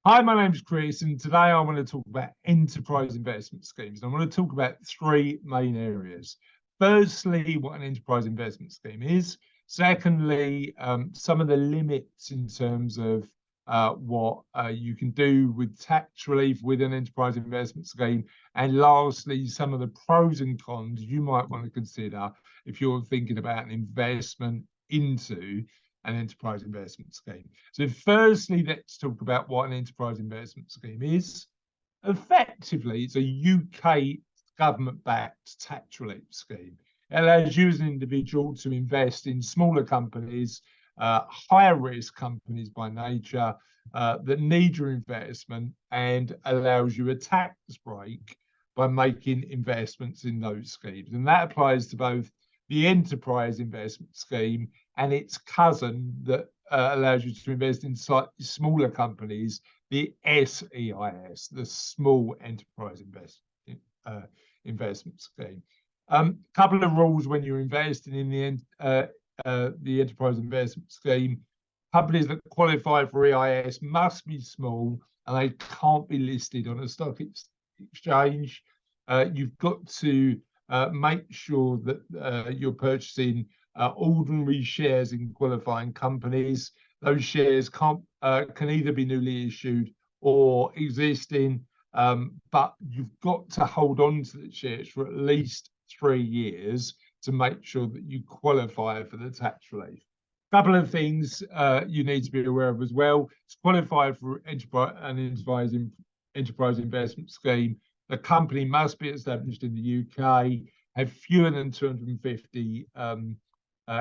Hi, my name's Chris, and today I want to talk about enterprise investment schemes. I want to talk about three main areas. Firstly, what an enterprise investment scheme is. Secondly, some of the limits in terms of what you can do with tax relief with an enterprise investment scheme. And lastly, some of the pros and cons you might want to consider if you're thinking about an investment into an enterprise investment scheme. So firstly, let's talk about what an enterprise investment scheme is. Effectively, it's a UK government-backed tax relief scheme. It allows you as an individual to invest in smaller companies, higher risk companies by nature, that need your investment, and allows you a tax break by making investments in those schemes. And that applies to both the enterprise investment scheme and its cousin that allows you to invest in slightly smaller companies, the SEIS, the Small Enterprise Investment Scheme. Couple of rules when you're investing in the enterprise investment scheme. Companies that qualify for EIS must be small and they can't be listed on a stock exchange. You've got to make sure that you're purchasing ordinary shares in qualifying companies. Those shares can either be newly issued or existing, but you've got to hold on to the shares for at least 3 years to make sure that you qualify for the tax relief. Couple of things you need to be aware of as well. To qualify for an enterprise investment scheme, the company must be established in the UK, have fewer than 250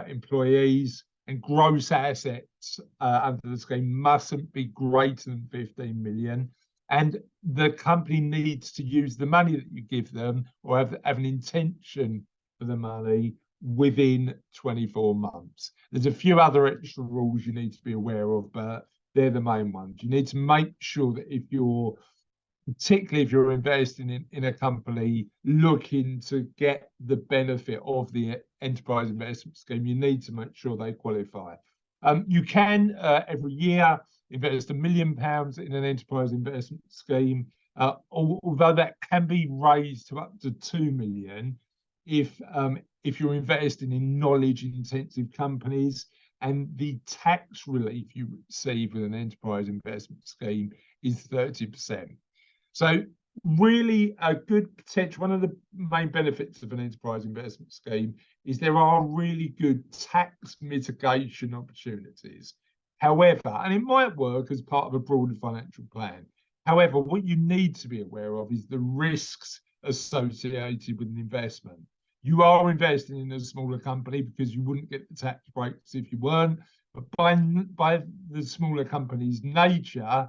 employees, and gross assets under the scheme mustn't be greater than 15 million. And the company needs to use the money that you give them or have an intention for the money within 24 months. There's a few other extra rules you need to be aware of, but they're the main ones. You need to make sure that particularly if you're investing in a company looking to get the benefit of the enterprise investment scheme, you need to make sure they qualify. You can, every year, invest £1 million in an enterprise investment scheme, although that can be raised to up to 2 million if you're investing in knowledge-intensive companies, and the tax relief you receive with an enterprise investment scheme is 30%. So really a good potential. One of the main benefits of an enterprise investment scheme is there are really good tax mitigation opportunities. However, and it might work as part of a broader financial plan. However, what you need to be aware of is the risks associated with an investment. You are investing in a smaller company because you wouldn't get the tax breaks if you weren't. But by the smaller company's nature,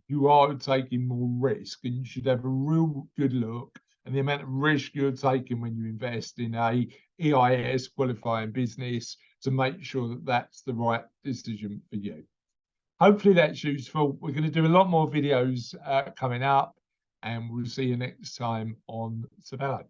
you are taking more risk, and you should have a real good look at the amount of risk you're taking when you invest in a EIS qualifying business to make sure that that's the right decision for you. Hopefully that's useful. We're going to do a lot more videos coming up, and we'll see you next time on Cervello.